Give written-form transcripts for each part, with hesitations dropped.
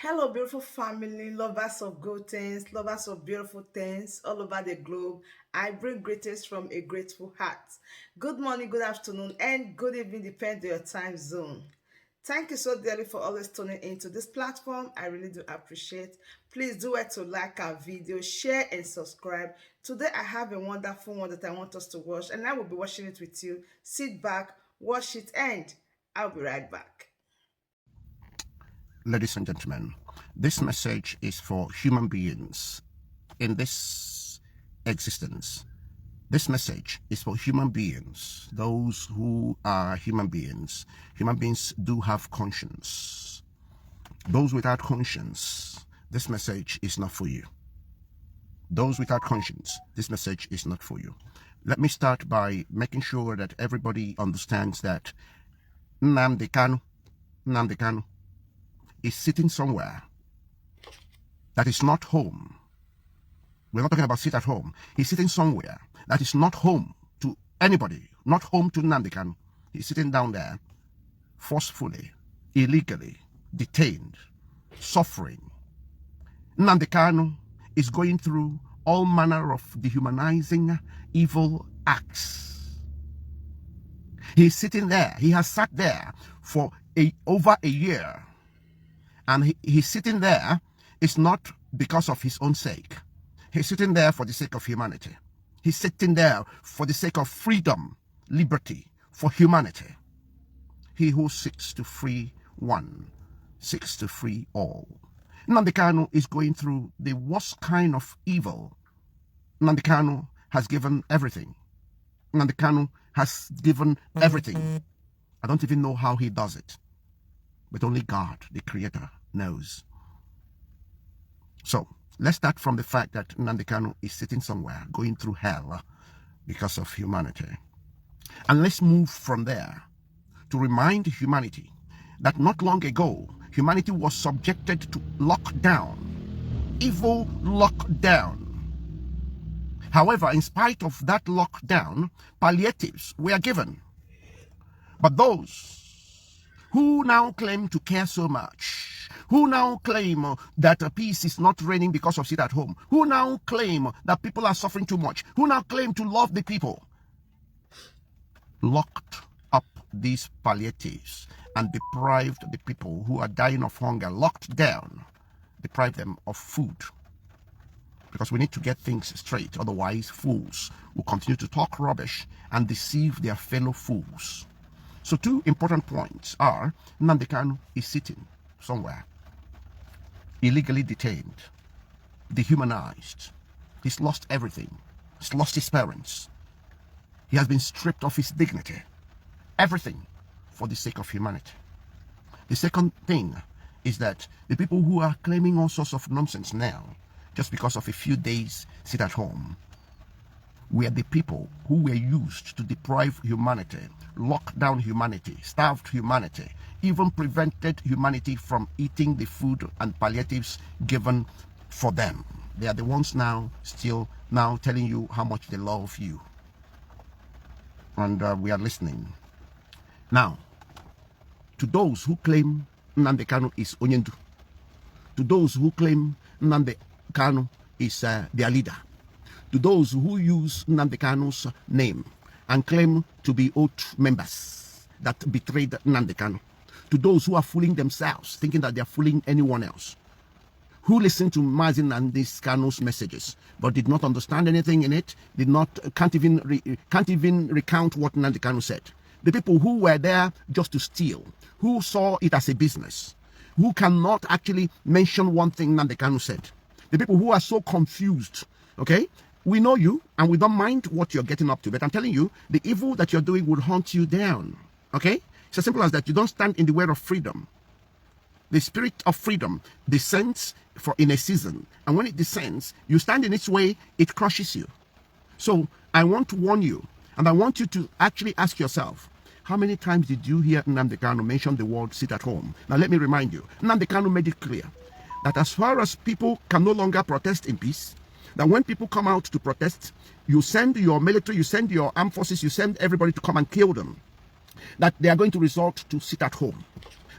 Hello, beautiful family, lovers of good things, lovers of beautiful things all over the globe. I bring greetings from a grateful heart. Good morning, good afternoon, and good evening, depending on your time zone. Thank you so dearly for always tuning into this platform. I really do appreciate. Please do it to like our video, share, and subscribe. Today, I have a wonderful one that I want us to watch, and I will be watching it with you. Sit back, watch it, and I'll be right back. Ladies and gentlemen, this message is for human beings in this existence. This message is for human beings, those who are human beings. Human beings do have conscience. Those without conscience, this message is not for you. Those without conscience, this message is not for you. Let me start by making sure that everybody understands that Nnamdi Kanu is sitting somewhere that is not home. We're not talking about sit at home. He's sitting somewhere that is not home to anybody, not home to Nnamdi Kanu. He's sitting down there forcefully, illegally, detained, suffering. Nnamdi Kanu is going through all manner of dehumanizing, evil acts. He's sitting there. He has sat there for over a year. And he's sitting there, it's not because of his own sake. He's sitting there for the sake of humanity. He's sitting there for the sake of freedom, liberty, for humanity. He who seeks to free one, seeks to free all. Nnamdi Kanu is going through the worst kind of evil. Nnamdi Kanu has given everything. Nnamdi Kanu has given everything. I don't even know how he does it. But only God, the Creator, knows. So, let's start from the fact that Nnamdi Kanu is sitting somewhere, going through hell because of humanity. And let's move from there to remind humanity that not long ago, humanity was subjected to lockdown, evil lockdown. However, in spite of that lockdown, palliatives were given. But those who now claim to care so much, who now claim that peace is not reigning because of sit at home, who now claim that people are suffering too much, who now claim to love the people, locked up these palliatives and deprived the people who are dying of hunger, locked down, deprived them of food. Because we need to get things straight, otherwise fools will continue to talk rubbish and deceive their fellow fools. So two important points are, Nnamdi Kanu is sitting somewhere, illegally detained, dehumanized. He's lost everything. He's lost his parents. He has been stripped of his dignity. Everything for the sake of humanity. The second thing is that the people who are claiming all sorts of nonsense now, just because of a few days sit at home, were the people who were used to deprive humanity, lock down humanity, starved humanity, even prevented humanity from eating the food and palliatives given for them. They are the ones now still now telling you how much they love you. And we are listening. Now, to those who claim Nnamdi Kanu is Onyendu, to those who claim Nnamdi Kanu is their leader, to those who use Nnamdi Kanu's name and claim to be oath members that betrayed Nnamdi Kanu, to those who are fooling themselves, thinking that they are fooling anyone else, who listened to Mazi Nnamdi Kanu's messages but did not understand anything in it, can't even recount what Nnamdi Kanu said. The people who were there just to steal, who saw it as a business, who cannot actually mention one thing Nnamdi Kanu said. The people who are so confused, okay? We know you, and we don't mind what you're getting up to, but I'm telling you, the evil that you're doing will hunt you down, okay? It's as simple as that. You don't stand in the way of freedom. The spirit of freedom descends in a season, and when it descends, you stand in its way, it crushes you. So I want to warn you, and I want you to actually ask yourself, how many times did you hear Nnamdi Kanu mention the word sit at home? Now let me remind you, Nnamdi Kanu made it clear that as far as people can no longer protest in peace, that when people come out to protest, you send your military, you send your armed forces, you send everybody to come and kill them. That they are going to resort to sit at home.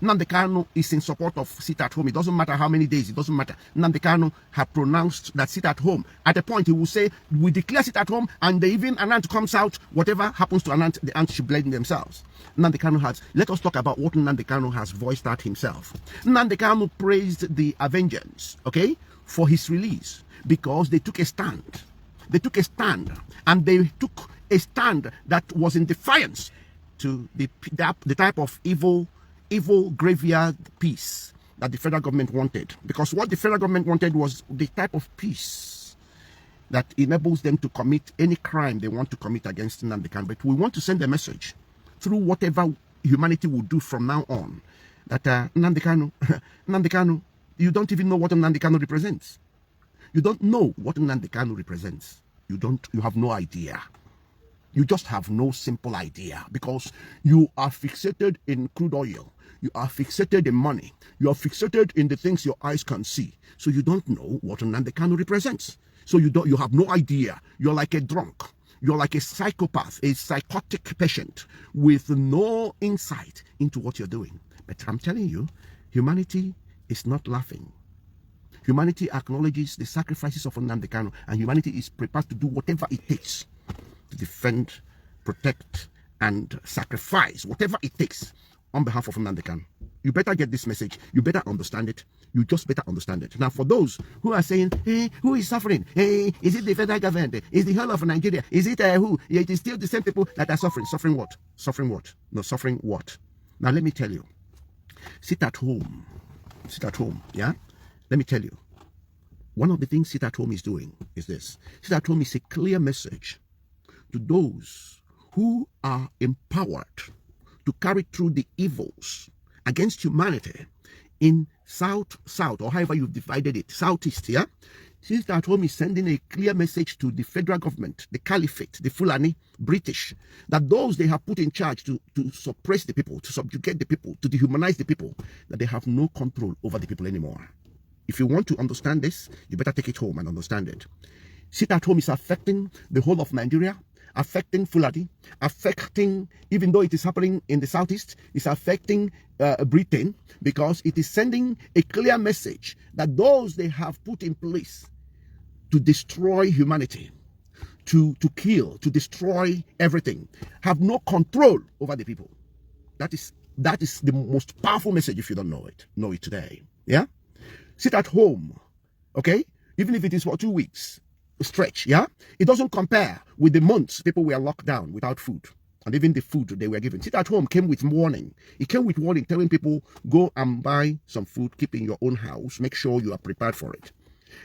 Nnamdi Kanu is in support of sit at home. It doesn't matter how many days, it doesn't matter. Nnamdi Kanu have pronounced that sit at home. At a point, he will say, we declare sit at home, and even an ant comes out, whatever happens to an ant, the ants should blame themselves. Nnamdi Kanu has, let us talk about what Nnamdi Kanu has voiced out himself. Nnamdi Kanu praised the Avengers, okay, for his release, because they took a stand. They took a stand, and they took a stand that was in defiance to the type of evil graveyard peace that the federal government wanted. Because what the federal government wanted was the type of peace that enables them to commit any crime they want to commit against Nnamdi Kanu. But we want to send a message through whatever humanity will do from now on, that Nnamdi Kanu, you don't even know what Nnamdi Kanu represents. You don't know what Nnamdi Kanu represents. You have no idea. You just have no simple idea, because you are fixated in crude oil. You are fixated in money. You are fixated in the things your eyes can see. So you don't know what Nnamdi Kanu represents. So you have no idea. You're like a drunk. You're like a psychopath, a psychotic patient with no insight into what you're doing. But I'm telling you, humanity is not laughing. Humanity acknowledges the sacrifices of Nnamdi Kanu, and humanity is prepared to do whatever it takes to defend, protect, and sacrifice whatever it takes on behalf of Nnamdi Kanu. You better get this message. You better understand it. You just better understand it. Now, for those who are saying, hey, who is suffering? Hey, is it the federal government? Is the whole of Nigeria? Is it who? Yeah, it is still the same people that are suffering. Suffering what? Suffering what? No, suffering what? Now, let me tell you. Sit at home. Sit at home, yeah? Let me tell you. One of the things Sit at Home is doing is this. Sit at Home is a clear message to those who are empowered to carry through the evils against humanity in South, or however you've divided it, Southeast, yeah? Sit at Home is sending a clear message to the federal government, the caliphate, the Fulani, British, that those they have put in charge to suppress the people, to subjugate the people, to dehumanize the people, that they have no control over the people anymore. If you want to understand this, you better take it home and understand it. Sit at Home is affecting the whole of Nigeria, affecting Fulani, affecting, even though it is happening in the Southeast, it's affecting Britain, because it is sending a clear message that those they have put in place to destroy humanity, to kill, to destroy everything, have no control over the people. That is the most powerful message. If you don't know it today. Yeah? Sit at home, okay? Even if it is for 2 weeks stretch, yeah? It doesn't compare with the months people were locked down without food, and even the food they were given. Sit at Home came with warning. It came with warning, telling people, go and buy some food, keep in your own house, make sure you are prepared for it.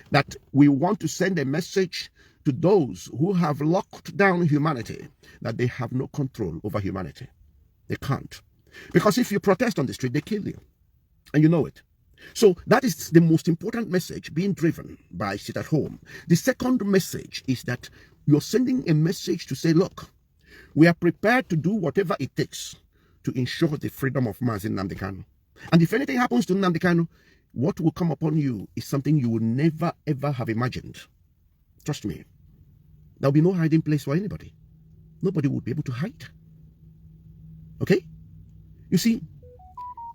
That we want to send a message to those who have locked down humanity, that they have no control over humanity. They can't. Because if you protest on the street, they kill you. And you know it. So that is the most important message being driven by Sit at Home. The second message is that you're sending a message to say, look, we are prepared to do whatever it takes to ensure the freedom of Nnamdi Kanu. And if anything happens to Nnamdi Kanu, what will come upon you is something you will never ever have imagined. Trust me. There will be no hiding place for anybody. Nobody will be able to hide. Okay? You see,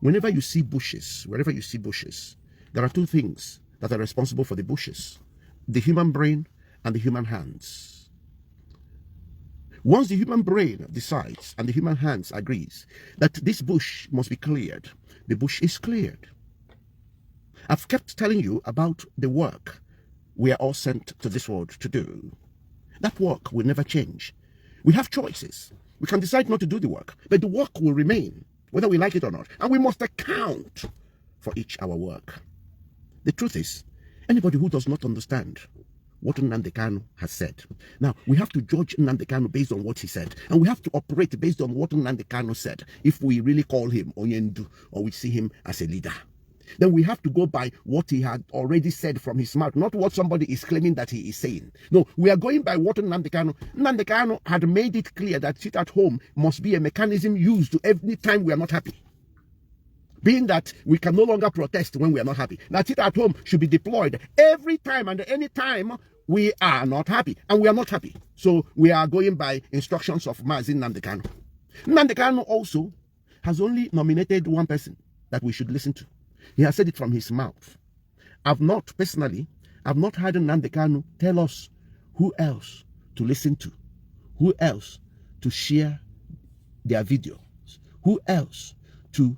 whenever you see bushes, wherever you see bushes, there are two things that are responsible for the bushes: the human brain and the human hands. Once the human brain decides and the human hands agrees that this bush must be cleared, the bush is cleared. I've kept telling you about the work we are all sent to this world to do. That work will never change. We have choices. We can decide not to do the work, but the work will remain, whether we like it or not, and we must account for each our work. The truth is, anybody who does not understand what Nnamdi Kanu has said, now we have to judge Nnamdi Kanu based on what he said, and we have to operate based on what Nnamdi Kanu said. If we really call him Onyendu, or we see him as a leader, then we have to go by what he had already said from his mouth, not what somebody is claiming that he is saying. No, we are going by what Nnamdi Kanu had made it clear that Sit at Home must be a mechanism used every time we are not happy. Being that we can no longer protest when we are not happy. Now, Sit at Home should be deployed every time and any time we are not happy, and we are not happy. So we are going by instructions of Nnamdi Kanu. Nnamdi Kanu also has only nominated one person. that we should listen to. He has said it from his mouth. I've not heard Nnamdi Kanu tell us who else to listen to, who else to share their videos, who else to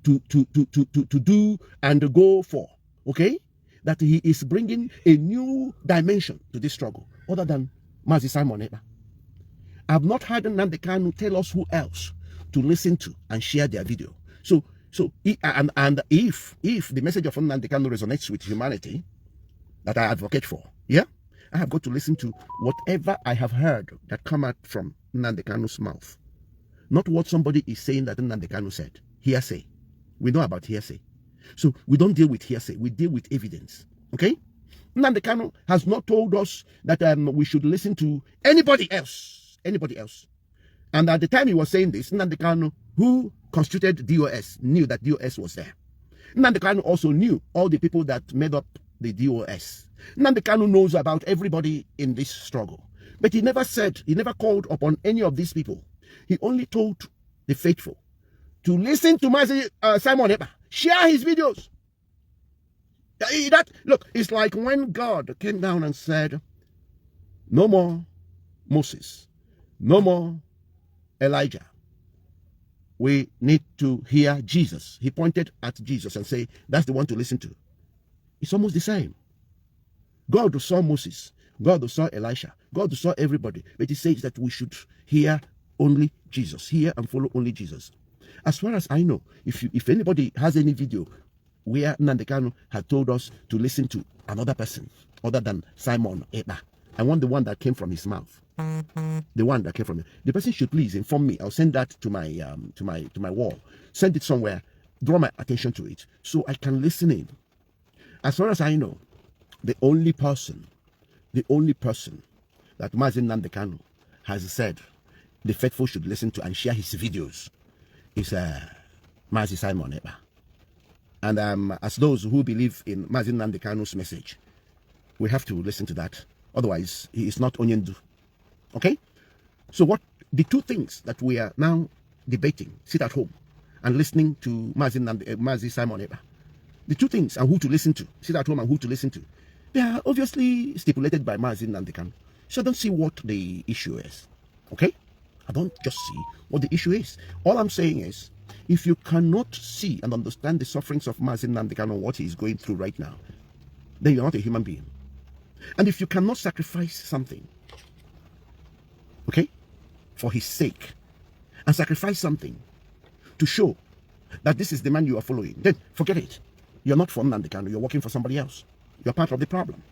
do and go for, okay? That he is bringing a new dimension to this struggle, other than Mazi Simon Ekpa. I've not heard Nnamdi Kanu tell us who else to listen to and share their video. So if the message of Nnamdi Kanu resonates with humanity that I advocate for, yeah, I have got to listen to whatever I have heard that come out from Nnamdi Kanu's mouth. Not what somebody is saying that Nnamdi Kanu said. Hearsay. We know about hearsay. So we don't deal with hearsay. We deal with evidence. Okay? Nnamdi Kanu has not told us that we should listen to anybody else. Anybody else. And at the time he was saying this, Nnamdi Kanu, who constituted DOS, knew that DOS was there. Nnamdi Kanu also knew all the people that made up the DOS. Nnamdi Kanu knows about everybody in this struggle. But he never called upon any of these people. He only told the faithful to listen to Mazi Simon Ekpa, share his videos. Look, it's like when God came down and said, no more Moses, no more Elijah. We need to hear Jesus. He pointed at Jesus and said, that's the one to listen to. It's almost the same. God saw Moses, God saw Elisha, God saw everybody, but he says that we should hear only Jesus, hear and follow only Jesus. As far as I know, if anybody has any video where Nnamdi Kanu had told us to listen to another person other than Simon Ekpa, I want the one that came from his mouth. The one that came from him. The person should please inform me. I'll send that to my wall. Send it somewhere. Draw my attention to it so I can listen in. As far as I know, the only person that Mazi Nnamdi Kanu has said the faithful should listen to and share his videos is Mazi Simon Ekpa. And as those who believe in Mazi Nnamdi Kanu's message, we have to listen to that. Otherwise, he is not Onyendu. Okay? So what the two things that we are now debating, sit at home and listening to Mazi Simon Ekpa. The two things and who to listen to, sit at home and who to listen to, they are obviously stipulated by Mazi Nnamdi Kanu. So I don't see what the issue is. Okay? I don't just see what the issue is. All I'm saying is, if you cannot see and understand the sufferings of Mazi Nnamdi Kanu, what he is going through right now, then you're not a human being. And if you cannot sacrifice something, okay, for his sake, and sacrifice something to show that this is the man you are following, then forget it. You're not for Nnamdi Kanu, you're working for somebody else. You're part of the problem.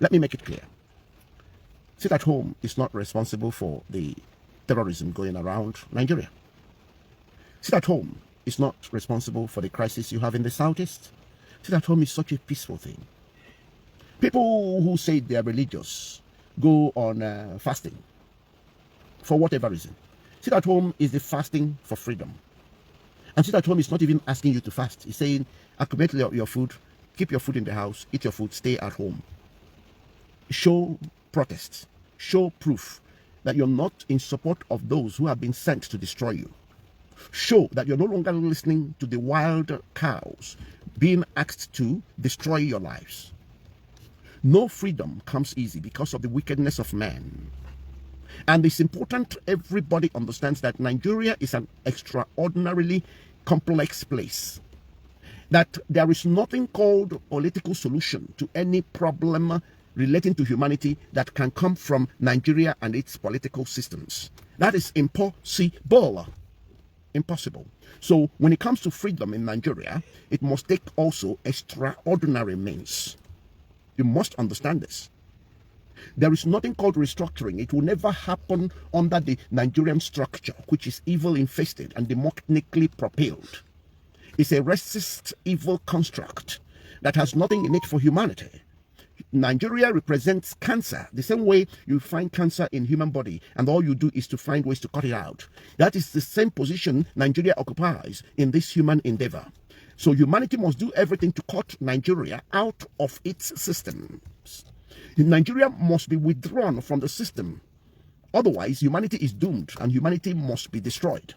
Let me make it clear. Sit at home is not responsible for the terrorism going around Nigeria. Sit at home is not responsible for the crisis you have in the southeast. Sit at home is such a peaceful thing. People who say they are religious go on fasting for whatever reason. Sit at home is the fasting for freedom. And sit at home is not even asking you to fast. It's saying, accumulate your food, keep your food in the house, eat your food, stay at home. Show protest, show proof that you're not in support of those who have been sent to destroy you. Show that you're no longer listening to the wild cows being asked to destroy your lives. No freedom comes easy because of the wickedness of man. And it's important everybody understands that Nigeria is an extraordinarily complex place. That there is nothing called political solution to any problem relating to humanity that can come from Nigeria and its political systems. That is impossible. Impossible. So when it comes to freedom in Nigeria, it must take also extraordinary means. You must understand this. There is nothing called restructuring. It will never happen under the Nigerian structure, which is evil infested and democratically propelled. It's a racist evil construct that has nothing in it for humanity. Nigeria represents cancer, the same way you find cancer in human body and all you do is to find ways to cut it out. That is the same position Nigeria occupies in this human endeavor. So humanity must do everything to cut Nigeria out of its systems. Nigeria must be withdrawn from the system. Otherwise, humanity is doomed and humanity must be destroyed.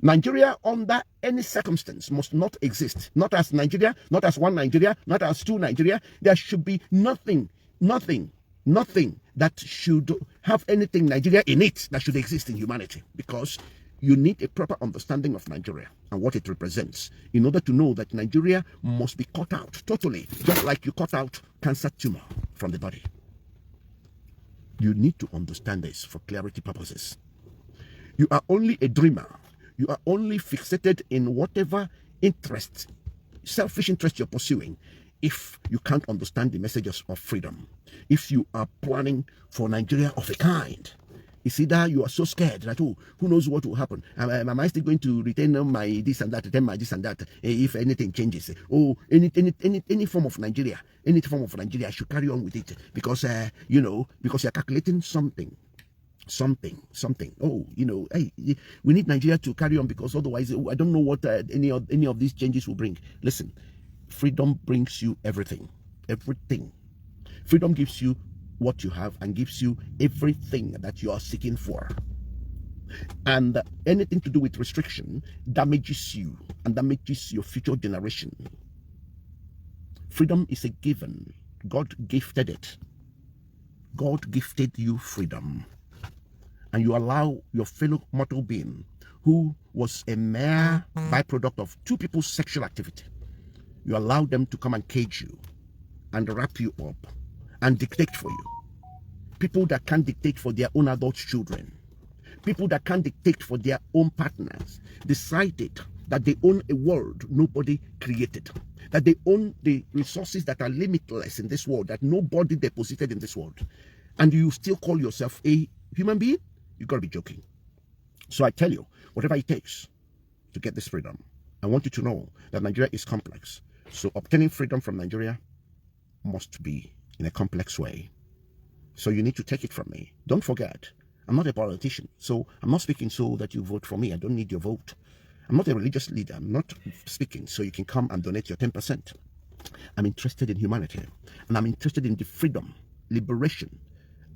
Nigeria, under any circumstance, must not exist. Not as Nigeria, not as one Nigeria, not as two Nigeria. There should be nothing that should have anything Nigeria in it that should exist in humanity, because you need a proper understanding of Nigeria and what it represents in order to know that Nigeria must be cut out totally, just like you cut out cancer tumor from the body. You need to understand this for clarity purposes. You are only a dreamer. You are only fixated in whatever interest, selfish interest you're pursuing, if you can't understand the messages of freedom. If you are planning for Nigeria of a kind, it's either you are so scared that, oh, who knows what will happen? Am I still going to retain my this and that, retain my this and that, if anything changes? Oh, any form of Nigeria, I should carry on with it because, because you're calculating something. Oh, hey, we need Nigeria to carry on, because otherwise, I don't know what any of these changes will bring. Listen, freedom brings you everything. Freedom gives you what you have and gives you everything that you are seeking for. And anything to do with restriction damages you and damages your future generation. Freedom is a given. God gifted it. God gifted you freedom. And you allow your fellow mortal being, who was a mere byproduct of two people's sexual activity, you allow them to come and cage you and wrap you up and dictate for you. People that can't dictate for their own adult children, people that can't dictate for their own partners, decided that they own a world nobody created, that they own the resources that are limitless in this world, that nobody deposited in this world, and you still call yourself a human being? You gotta be joking. So I tell you, whatever it takes to get this freedom, I want you to know that Nigeria is complex. So obtaining freedom from Nigeria must be in a complex way. So you need to take it from me. Don't forget, I'm not a politician, so I'm not speaking so that you vote for me. I don't need your vote. I'm not a religious leader. I'm not speaking so you can come and donate your 10%. I'm interested in humanity, and I'm interested in the freedom, liberation.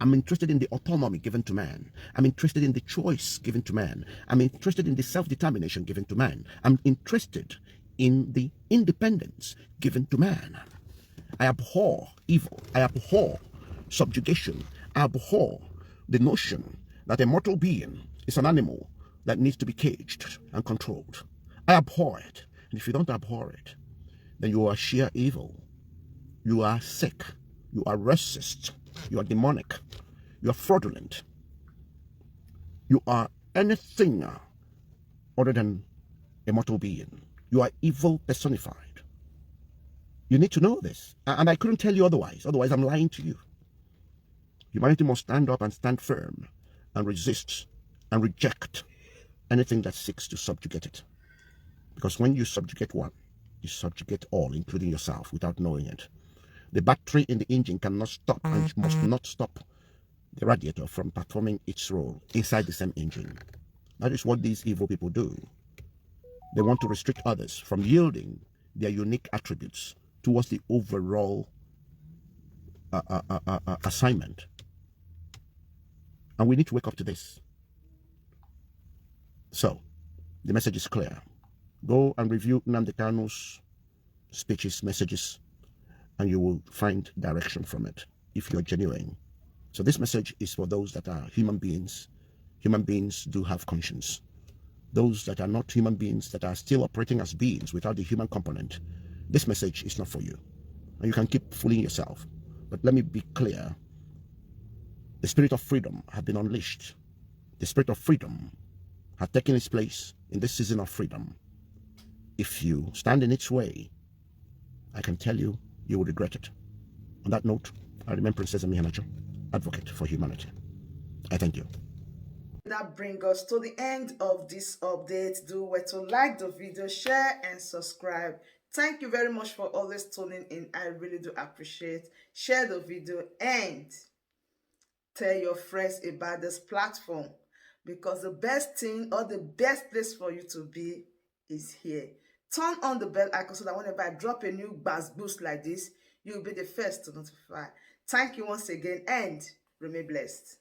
I'm interested in the autonomy given to man. I'm interested in the choice given to man. I'm interested in the self-determination given to man. I'm interested in the independence given to man. I abhor evil. I abhor subjugation. I abhor the notion that a mortal being is an animal that needs to be caged and controlled. I abhor it. And if you don't abhor it, then you are sheer evil. You are sick. You are racist. You are demonic. You are fraudulent. You are anything other than a mortal being. You are evil personified. You need to know this. And I couldn't tell you otherwise. Otherwise, I'm lying to you. Humanity must stand up and stand firm and resist and reject anything that seeks to subjugate it. Because when you subjugate one, you subjugate all, including yourself, without knowing it. The battery in the engine cannot stop and must not stop the radiator from performing its role inside the same engine. That is what these evil people do. They want to restrict others from yielding their unique attributes towards the overall assignment. And we need to wake up to this. So, the message is clear. Go and review Nnamdi Kanu's speeches, messages, and you will find direction from it if you're genuine. So this message is for those that are human beings. Human beings do have conscience. Those that are not human beings, that are still operating as beings without the human component, this message is not for you. And you can keep fooling yourself. But let me be clear. The spirit of freedom has been unleashed. The spirit of freedom has taken its place in this season of freedom. If you stand in its way, I can tell you, you will regret it. On that note, I remain Princess Amihanacho, advocate for humanity. I thank you. That brings us to the end of this update. Do well to like the video, share, and subscribe. Thank you very much for always tuning in. I really do appreciate. Share the video and tell your friends about this platform, because the best thing or the best place for you to be is here. Turn on the bell icon so that whenever I drop a new buzz boost like this, you'll be the first to notify. Thank you once again and remain blessed.